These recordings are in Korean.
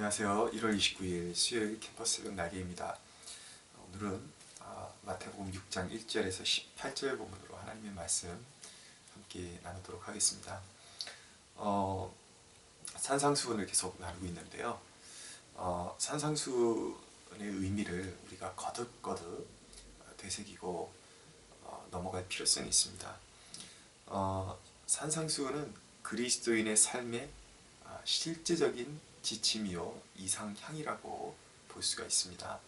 안녕하세요. 1월 29일 수요일 캠퍼스 새벽 날개입니다. 오늘은 마태복음 6장 1절에서 18절 본문으로 하나님의 말씀 함께 나누도록 하겠습니다. 산상수훈을 계속 나누고 있는데요. 산상수훈의 의미를 우리가 거듭거듭 되새기고 넘어갈 필요성이 있습니다. 산상수훈은 그리스도인의 삶의 실제적인 지침이요 이상향이라고 볼 수가 있습니다.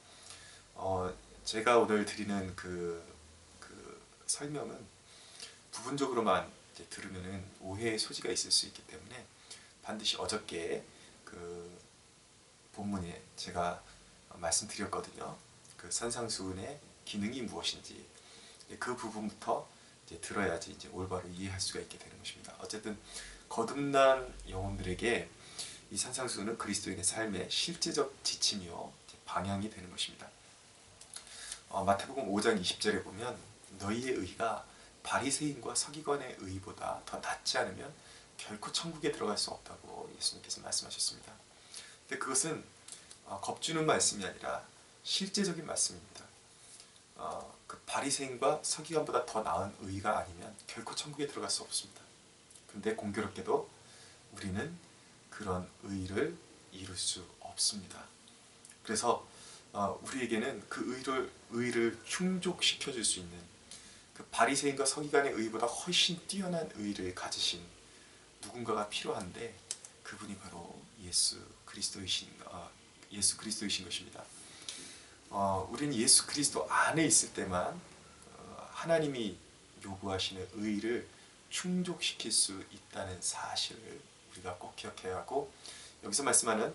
제가 오늘 드리는 그 설명은 부분적으로만 들으면은 오해의 소지가 있을 수 있기 때문에 반드시 어저께 그 본문에 제가 말씀드렸거든요. 그 산상수훈의 기능이 무엇인지 그 부분부터 이제 들어야지 이제 올바로 이해할 수가 있게 되는 것입니다. 어쨌든 거듭난 영혼들에게 이 산상수훈은 그리스도인의 삶의 실제적 지침이요 방향이 되는 것입니다. 마태복음 5장 20절에 보면 너희의 의가 바리새인과 서기관의 의보다 더 낫지 않으면 결코 천국에 들어갈 수 없다고 예수님께서 말씀하셨습니다. 근데 그것은 겁주는 말씀이 아니라 실제적인 말씀입니다. 그 바리새인과 서기관보다 더 나은 의가 아니면 결코 천국에 들어갈 수 없습니다. 근데 공교롭게도 우리는 그런 의를 이룰 수 없습니다. 그래서 우리에게는 그 의를 충족시켜 줄 수 있는 그 바리새인과 서기관의 의보다 훨씬 뛰어난 의를 가지신 누군가가 필요한데 그분이 바로 예수 그리스도이신 것입니다. 우리는 예수 그리스도 안에 있을 때만 하나님이 요구하시는 의를 충족시킬 수 있다는 사실을 우리가 꼭 기억해야 하고, 여기서 말씀하는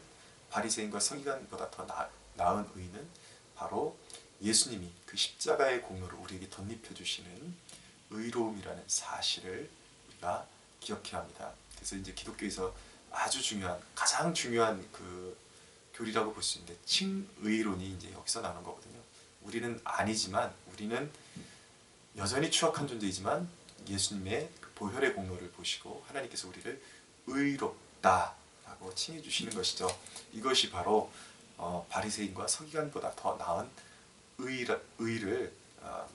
바리새인과 서기관보다 더 나은 의는 바로 예수님이 그 십자가의 공로를 우리에게 덧입혀 주시는 의로움이라는 사실을 우리가 기억해야 합니다. 그래서 이제 기독교에서 아주 중요한, 가장 중요한 그 교리라고 볼 수 있는데 칭의론이 이제 여기서 나오는 거거든요. 우리는 아니지만, 우리는 여전히 추악한 존재이지만 예수님의 그 보혈의 공로를 보시고 하나님께서 우리를 의롭다라고 칭해 주시는 것이죠. 이것이 바로 바리새인과 서기관보다 더 나은 의를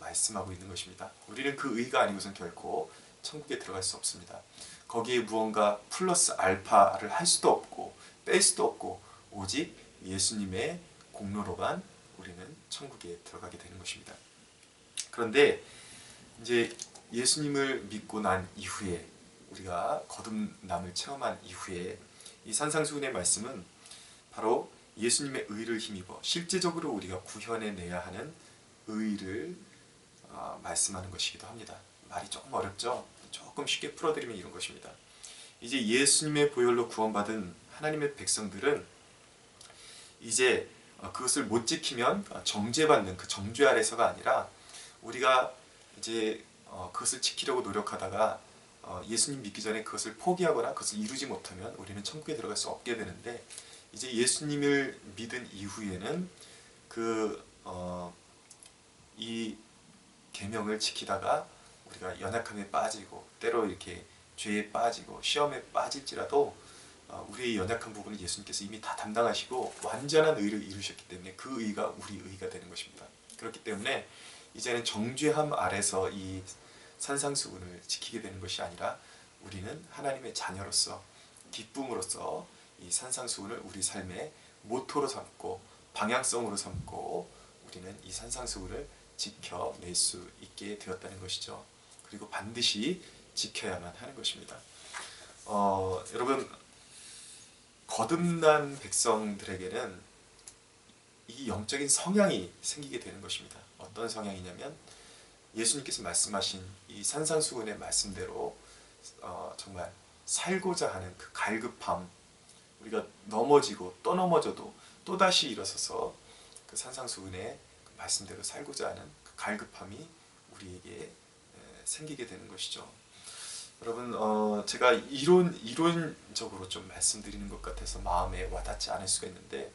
말씀하고 있는 것입니다. 우리는 그 의가 아니고선 결코 천국에 들어갈 수 없습니다. 거기에 무언가 플러스 알파를 할 수도 없고 뺄 수도 없고 오직 예수님의 공로로만 우리는 천국에 들어가게 되는 것입니다. 그런데 이제 예수님을 믿고 난 이후에, 우리가 거듭남을 체험한 이후에 이 산상수훈의 말씀은 바로 예수님의 의를 힘입어 실제적으로 우리가 구현해내야 하는 의를 말씀하는 것이기도 합니다. 말이 조금 어렵죠? 조금 쉽게 풀어드리면 이런 것입니다. 이제 예수님의 보혈로 구원받은 하나님의 백성들은 이제 그것을 못 지키면 정죄받는 그 정죄 아래서가 아니라, 우리가 이제 그것을 지키려고 노력하다가 예수님 믿기 전에 그것을 포기하거나 그것을 이루지 못하면 우리는 천국에 들어갈 수 없게 되는데, 이제 예수님을 믿은 이후에는 이 계명을 지키다가 우리가 연약함에 빠지고 때로 이렇게 죄에 빠지고 시험에 빠질지라도 우리의 연약한 부분을 예수님께서 이미 다 담당하시고 완전한 의를 이루셨기 때문에 그 의가 우리 의가 되는 것입니다. 그렇기 때문에 이제는 정죄함 아래서 이 산상수훈을 지키게 되는 것이 아니라 우리는 하나님의 자녀로서 기쁨으로써 이 산상수훈을 우리 삶의 모토로 삼고 방향성으로 삼고 우리는 이 산상수훈을 지켜낼 수 있게 되었다는 것이죠. 그리고 반드시 지켜야만 하는 것입니다. 여러분, 거듭난 백성들에게는 이 영적인 성향이 생기게 되는 것입니다. 어떤 성향이냐면 예수님께서 말씀하신 이 산상수훈의 말씀대로 정말 살고자 하는 그 갈급함, 우리가 넘어지고 또 넘어져도 또다시 일어서서 그 산상수훈의 그 말씀대로 살고자 하는 그 갈급함이 우리에게 생기게 되는 것이죠. 여러분, 제가 이론적으로 좀 말씀드리는 것 같아서 마음에 와닿지 않을 수가 있는데,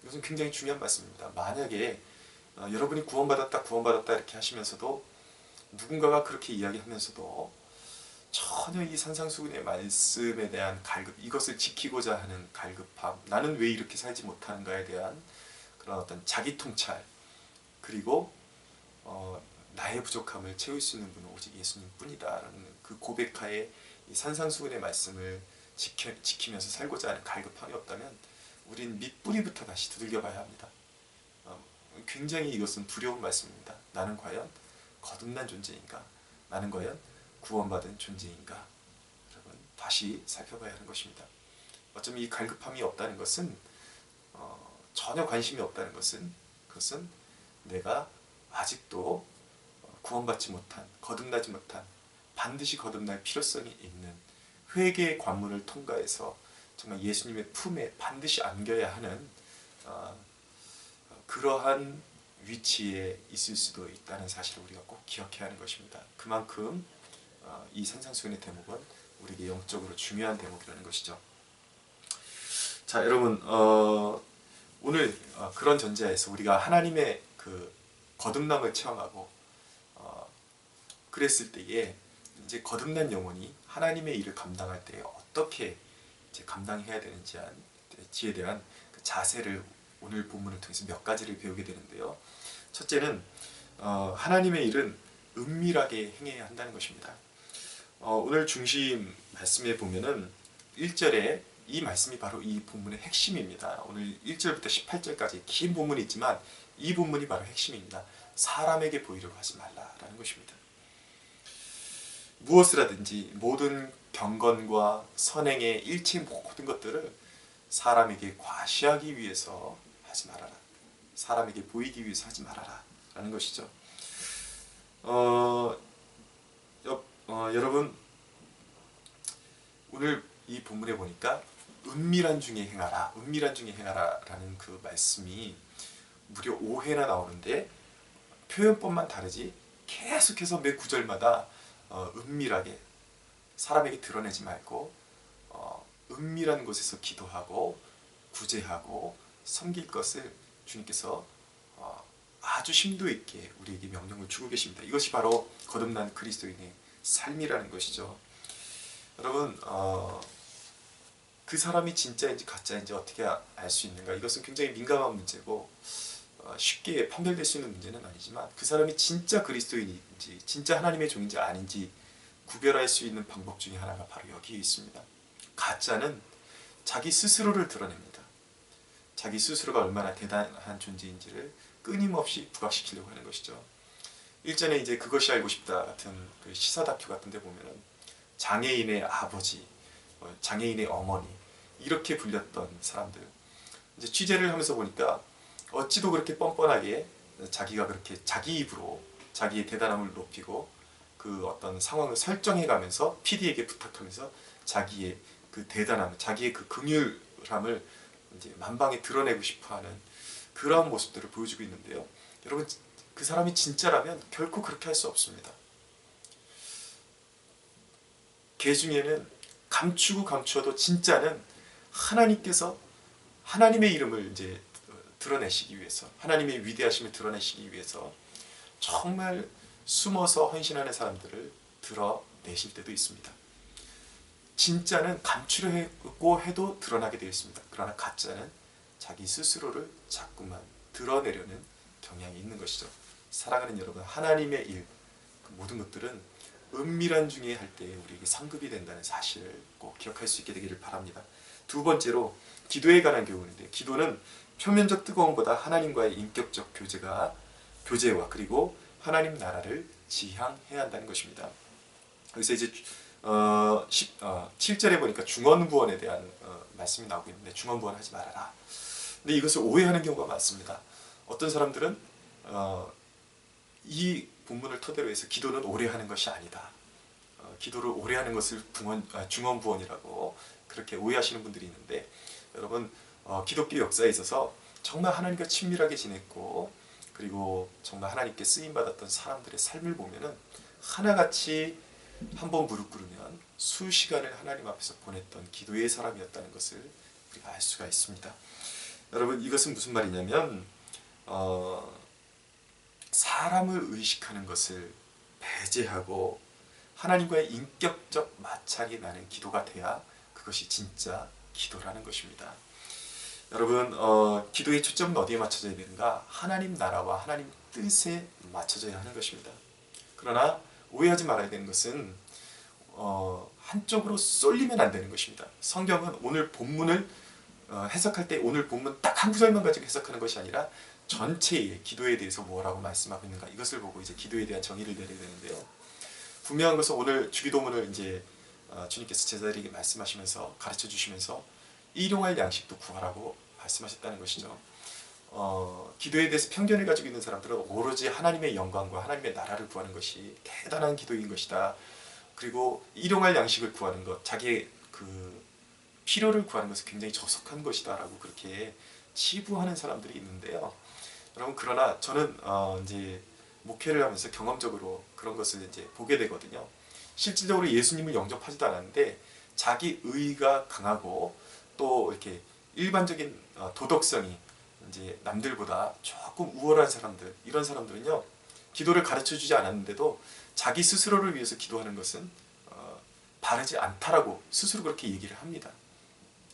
이것은 굉장히 중요한 말씀입니다. 만약에 여러분이 구원받았다 이렇게 하시면서도 누군가가 그렇게 이야기하면서도 전혀 이 산상수훈의 말씀에 대한 갈급, 이것을 지키고자 하는 갈급함, 나는 왜 이렇게 살지 못하는가에 대한 그런 어떤 자기 통찰, 그리고 나의 부족함을 채울 수 있는 분은 오직 예수님뿐이다라는 그 고백하에 이 산상수훈의 말씀을 지키면서 살고자 하는 갈급함이 없다면 우린 밑뿌리부터 다시 두들겨봐야 합니다. 굉장히 이것은 두려운 말씀입니다. 나는 과연 거듭난 존재인가? 나는 과연 구원받은 존재인가? 여러분 다시 살펴봐야 하는 것입니다. 어쩌면 이 갈급함이 없다는 것은 전혀 관심이 없다는 것은 그것은 내가 아직도 구원받지 못한, 거듭나지 못한, 반드시 거듭날 필요성이 있는 회개의 관문을 통과해서 정말 예수님의 품에 반드시 안겨야 하는 그러한 위치에 있을 수도 있다는 사실을 우리가 꼭 기억해야 하는 것입니다. 그만큼 이 산상수훈의 대목은 우리에게 영적으로 중요한 대목이라는 것이죠. 자, 여러분 오늘 그런 전제하에서 우리가 하나님의 그 거듭남을 체험하고 그랬을 때에 이제 거듭난 영혼이 하나님의 일을 감당할 때 어떻게 이제 감당해야 되는지에 대한 그 자세를 오늘 본문을 통해서 몇 가지를 배우게 되는데요. 첫째는 하나님의 일은 은밀하게 행해야 한다는 것입니다. 오늘 중심 말씀에 보면은 1절에 이 말씀이 바로 이 본문의 핵심입니다. 오늘 1절부터 18절까지 긴 본문이 있지만 이 본문이 바로 핵심입니다. 사람에게 보이려고 하지 말라라는 것입니다. 무엇을 하든지 모든 경건과 선행의 일체 모든 것들을 사람에게 과시하기 위해서 하지 말아라. 사람에게 보이기 위해서 하지 말아라 라는 것이죠. 여러분 오늘 이 본문에 보니까 은밀한 중에 행하라, 은밀한 중에 행하라 라는 그 말씀이 무려 5회나 나오는데 표현법만 다르지 계속해서 매 구절마다 은밀하게 사람에게 드러내지 말고 은밀한 곳에서 기도하고 구제하고 섬길 것을 주님께서 아주 심도 있게 우리에게 명령을 주고 계십니다. 이것이 바로 거듭난 그리스도인의 삶이라는 것이죠. 여러분 그 사람이 진짜인지 가짜인지 어떻게 알 수 있는가? 이것은 굉장히 민감한 문제고 쉽게 판별될 수 있는 문제는 아니지만 그 사람이 진짜 그리스도인인지 진짜 하나님의 종인지 아닌지 구별할 수 있는 방법 중에 하나가 바로 여기에 있습니다. 가짜는 자기 스스로를 드러냅니다. 자기 스스로가 얼마나 대단한 존재인지를 끊임없이 부각시키려고 하는 것이죠. 일전에 이제 그것이 알고 싶다 같은 그 시사 다큐 같은 데 보면은 장애인의 아버지, 장애인의 어머니 이렇게 불렸던 사람들 이제 취재를 하면서 보니까 어찌도 그렇게 뻔뻔하게 자기가 그렇게 자기 입으로 자기의 대단함을 높이고 그 어떤 상황을 설정해가면서 PD에게 부탁하면서 자기의 그 대단함, 자기의 그 긍휼함을 이제 만방에 드러내고 싶어하는 그러한 모습들을 보여주고 있는데요. 여러분 그 사람이 진짜라면 결코 그렇게 할 수 없습니다. 개 중에는 감추고 감추어도 진짜는 하나님께서 하나님의 이름을 이제 드러내시기 위해서 하나님의 위대하심을 드러내시기 위해서 정말 숨어서 헌신하는 사람들을 드러내실 때도 있습니다. 진짜는 감추려고 해도 드러나게 되어 있습니다. 그러나 가짜는 자기 스스로를 자꾸만 드러내려는 경향이 있는 것이죠. 사랑하는 여러분, 하나님의 일, 그 모든 것들은 은밀한 중에 할 때 우리에게 상급이 된다는 사실을 꼭 기억할 수 있게 되기를 바랍니다. 두 번째로 기도에 관한 교훈인데 기도는 표면적 뜨거움보다 하나님과의 인격적 교제와 그리고 하나님 나라를 지향해야 한다는 것입니다. 그래서 이제 7절에 보니까 중언부언에 대한 말씀이 나오고 있는데 중언부언 하지 말아라. 근데 이것을 오해하는 경우가 많습니다. 어떤 사람들은 이 본문을 토대로 해서 기도는 오래 하는 것이 아니다. 기도를 오래 하는 것을 중언부언이라고 그렇게 오해하시는 분들이 있는데 여러분 기독교 역사에 있어서 정말 하나님과 친밀하게 지냈고 그리고 정말 하나님께 쓰임받았던 사람들의 삶을 보면은 하나같이 한번 무릎 꿇으면 수시간을 하나님 앞에서 보냈던 기도의 사람이었다는 것을 우리가 알 수가 있습니다. 여러분 이것은 무슨 말이냐면 사람을 의식하는 것을 배제하고 하나님과의 인격적 마찰이 나는 기도가 돼야 그것이 진짜 기도라는 것입니다. 여러분, 기도의 초점은 어디에 맞춰져야 되는가? 하나님 나라와 하나님 뜻에 맞춰져야 하는 것입니다. 그러나 오해하지 말아야 되는 것은 한쪽으로 쏠리면 안 되는 것입니다. 성경은 오늘 본문을 해석할 때 오늘 본문 딱 한 구절만 가지고 해석하는 것이 아니라 전체의 기도에 대해서 뭐라고 말씀하고 있는가, 이것을 보고 이제 기도에 대한 정의를 내려야 되는데요. 분명한 것은 오늘 주기도문을 이제 주님께서 제자들에게 말씀하시면서 가르쳐 주시면서 일용할 양식도 구하라고 말씀하셨다는 것이죠. 기도에 대해서 편견을 가지고 있는 사람들은 오로지 하나님의 영광과 하나님의 나라를 구하는 것이 대단한 기도인 것이다. 그리고 일용할 양식을 구하는 것, 자기의 그 필요를 구하는 것은 굉장히 저속한 것이다 라고 그렇게 치부하는 사람들이 있는데요. 여러분, 그러나 저는 이제 목회를 하면서 경험적으로 그런 것을 이제 보게 되거든요. 실질적으로 예수님을 영접하지도 않았는데 자기 의가 강하고 또 이렇게 일반적인 도덕성이 이제 남들보다 조금 우월한 사람들, 이런 사람들은요, 기도를 가르쳐주지 않았는데도 자기 스스로를 위해서 기도하는 것은 바르지 않다라고 스스로 그렇게 얘기를 합니다.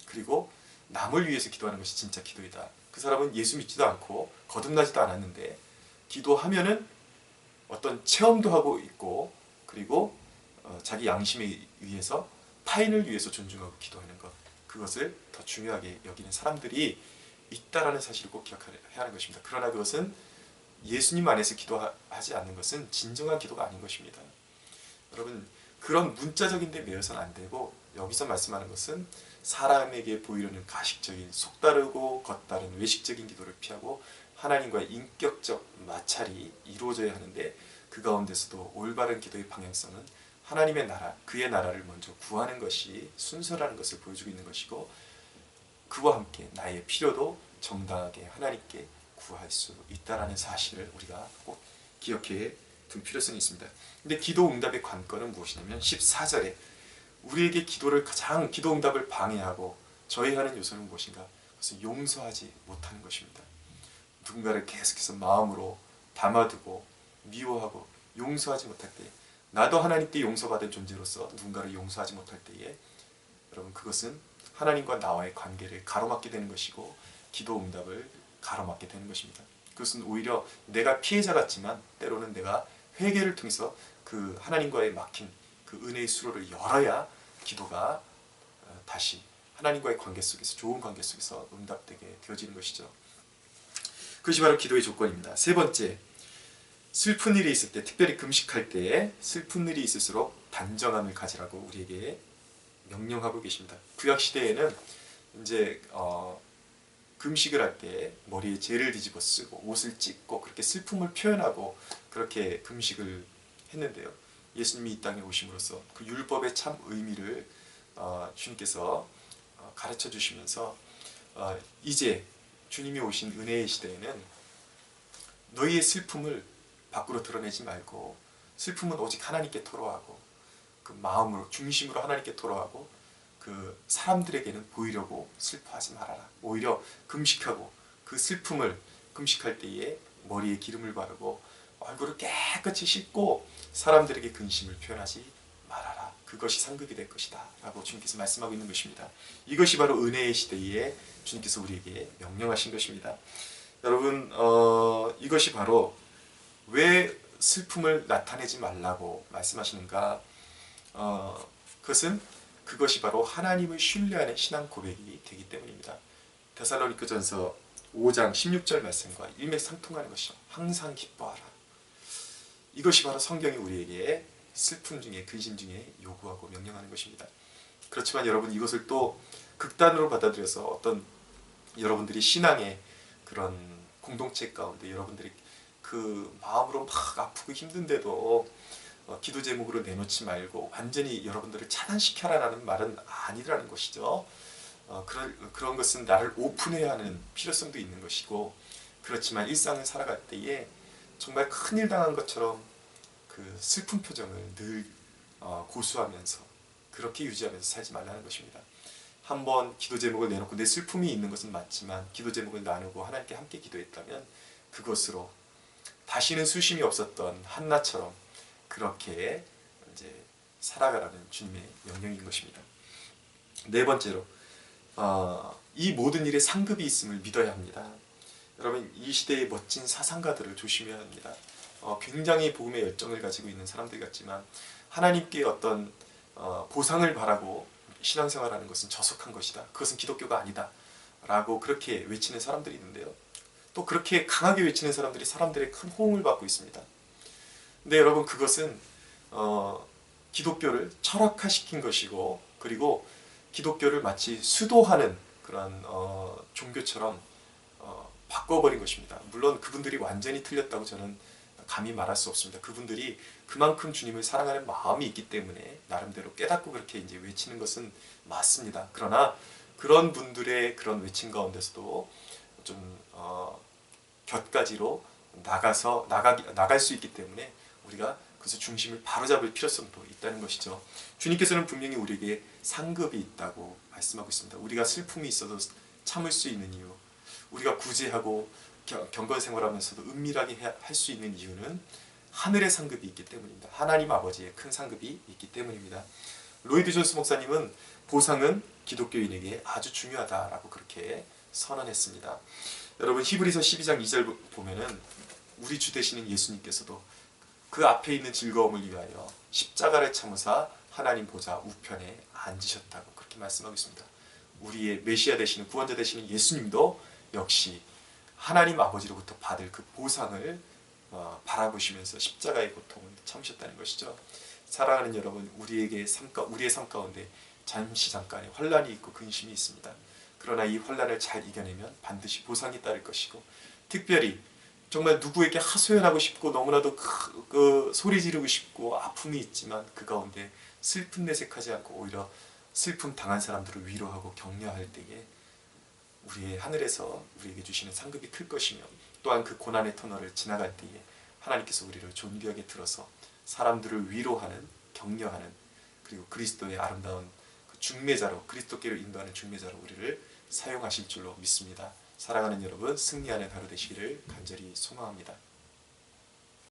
그리고 남을 위해서 기도하는 것이 진짜 기도이다. 그 사람은 예수 믿지도 않고 거듭나지도 않았는데 기도하면은 어떤 체험도 하고 있고, 그리고 자기 양심에 의해서 타인을 위해서 존중하고 기도하는 것, 그것을 더 중요하게 여기는 사람들이 있다라는 사실을 꼭 기억해야 하는 것입니다. 그러나 그것은 예수님 안에서 기도하지 않는 것은 진정한 기도가 아닌 것입니다. 여러분, 그런 문자적인 데 매여서는 안 되고, 여기서 말씀하는 것은 사람에게 보이려는 가식적인, 속다르고 겉다른 외식적인 기도를 피하고 하나님과의 인격적 마찰이 이루어져야 하는데, 그 가운데서도 올바른 기도의 방향성은 하나님의 나라, 그의 나라를 먼저 구하는 것이 순서라는 것을 보여주고 있는 것이고, 그와 함께 나의 필요도 정당하게 하나님께 구할 수 있다는 사실을 우리가 꼭 기억해 둘 필요성이 있습니다. 근데 기도 응답의 관건은 무엇이냐면 14절에 우리에게 기도 응답을 방해하고 저해하는 요소는 무엇인가? 그것은 용서하지 못하는 것입니다. 누군가를 계속해서 마음으로 담아두고 미워하고 용서하지 못할 때, 나도 하나님께 용서받은 존재로서 누군가를 용서하지 못할 때에 여러분, 그것은 하나님과 나와의 관계를 가로막게 되는 것이고 기도 응답을 가로막게 되는 것입니다. 그것은 오히려 내가 피해자 같지만 때로는 내가 회개를 통해서 그 하나님과의 막힌 그 은혜의 수로를 열어야 기도가 다시 하나님과의 관계 속에서, 좋은 관계 속에서 응답되게 되어지는 것이죠. 그것이 바로 기도의 조건입니다. 세 번째, 슬픈 일이 있을 때, 특별히 금식할 때에 슬픈 일이 있을수록 단정함을 가지라고 우리에게 명령하고 계십니다. 구약 시대에는 이제 금식을 할 때 머리에 재를 뒤집어 쓰고 옷을 찢고 그렇게 슬픔을 표현하고 그렇게 금식을 했는데요. 예수님이 이 땅에 오심으로써 그 율법의 참 의미를 주님께서 가르쳐 주시면서 이제 주님이 오신 은혜의 시대에는 너희의 슬픔을 밖으로 드러내지 말고 슬픔은 오직 하나님께 토로하고 그 마음으로, 중심으로 하나님께 토로하고 그 사람들에게는 보이려고 슬퍼하지 말아라. 오히려 금식하고 그 슬픔을 금식할 때에 머리에 기름을 바르고 얼굴을 깨끗이 씻고 사람들에게 근심을 표현하지 말아라. 그것이 상급이 될 것이다 라고 주님께서 말씀하고 있는 것입니다. 이것이 바로 은혜의 시대에 주님께서 우리에게 명령하신 것입니다. 여러분, 이것이 바로 왜 슬픔을 나타내지 말라고 말씀하시는가? 그것이 바로 하나님을 신뢰하는 신앙 고백이 되기 때문입니다. 데살로니가전서 5장 16절 말씀과 일맥상통하는 것이죠. 항상 기뻐하라. 이것이 바로 성경이 우리에게 슬픔 중에, 근심 중에 요구하고 명령하는 것입니다. 그렇지만 여러분, 이것을 또 극단으로 받아들여서 어떤 여러분들이 신앙의 그런 공동체 가운데 여러분들이 그 마음으로 막 아프고 힘든데도 기도 제목으로 내놓지 말고 완전히 여러분들을 차단시켜라라는 말은 아니라는 것이죠. 그런 것은 나를 오픈해야 하는 필요성도 있는 것이고, 그렇지만 일상을 살아갈 때에 정말 큰일 당한 것처럼 그 슬픈 표정을 늘 고수하면서 그렇게 유지하면서 살지 말라는 것입니다. 한번 기도 제목을 내놓고 내 슬픔이 있는 것은 맞지만 기도 제목을 나누고 하나님께 함께 기도했다면 그것으로 다시는 수심이 없었던 한나처럼 그렇게 이제 살아가라는 주님의 명령인 것입니다. 네 번째로 이 모든 일에 상급이 있음을 믿어야 합니다. 여러분, 이 시대의 멋진 사상가들을 조심해야 합니다. 굉장히 복음의 열정을 가지고 있는 사람들 같지만 하나님께 어떤 보상을 바라고 신앙생활하는 것은 저속한 것이다. 그것은 기독교가 아니다. 라고 그렇게 외치는 사람들이 있는데요. 또 그렇게 강하게 외치는 사람들이 사람들의 큰 호응을 받고 있습니다. 근데 여러분, 그것은 기독교를 철학화시킨 것이고, 그리고 기독교를 마치 수도하는 그런 종교처럼 바꿔버린 것입니다. 물론 그분들이 완전히 틀렸다고 저는 감히 말할 수 없습니다. 그분들이 그만큼 주님을 사랑하는 마음이 있기 때문에 나름대로 깨닫고 그렇게 이제 외치는 것은 맞습니다. 그러나 그런 분들의 그런 외침 가운데서도 좀 곁가지로 나갈 수 있기 때문에 우리가 그래서 중심을 바로잡을 필요성도 있다는 것이죠. 주님께서는 분명히 우리에게 상급이 있다고 말씀하고 있습니다. 우리가 슬픔이 있어도 참을 수 있는 이유, 우리가 구제하고 경건 생활하면서도 은밀하게 할 수 있는 이유는 하늘의 상급이 있기 때문입니다. 하나님 아버지의 큰 상급이 있기 때문입니다. 로이드 존스 목사님은 보상은 기독교인에게 아주 중요하다라고 그렇게 선언했습니다. 여러분, 히브리서 12장 2절 보면은 우리 주 되시는 예수님께서도 그 앞에 있는 즐거움을 위하여 십자가를 참으사 하나님 보좌 우편에 앉으셨다고 그렇게 말씀하고 있습니다. 우리의 메시아 되시는 구원자 되시는 예수님도 역시 하나님 아버지로부터 받을 그 보상을 바라보시면서 십자가의 고통을 참으셨다는 것이죠. 사랑하는 여러분, 우리의 삶 가운데 잠깐의 환란이 있고 근심이 있습니다. 그러나 이 환란을 잘 이겨내면 반드시 보상이 따를 것이고, 특별히 정말 누구에게 하소연하고 싶고 너무나도 그 소리 지르고 싶고 아픔이 있지만 그 가운데 슬픈 내색하지 않고 오히려 슬픔 당한 사람들을 위로하고 격려할 때에 우리의 하늘에서 우리에게 주시는 상급이 클 것이며, 또한 그 고난의 터널을 지나갈 때에 하나님께서 우리를 존귀하게 들어서 사람들을 위로하는, 격려하는, 그리고 그리스도의 아름다운 그 중매자로, 그리스도께로 인도하는 중매자로 우리를 사용하실 줄로 믿습니다. 사랑하는 여러분, 승리하는 하루 되시기를 간절히 소망합니다.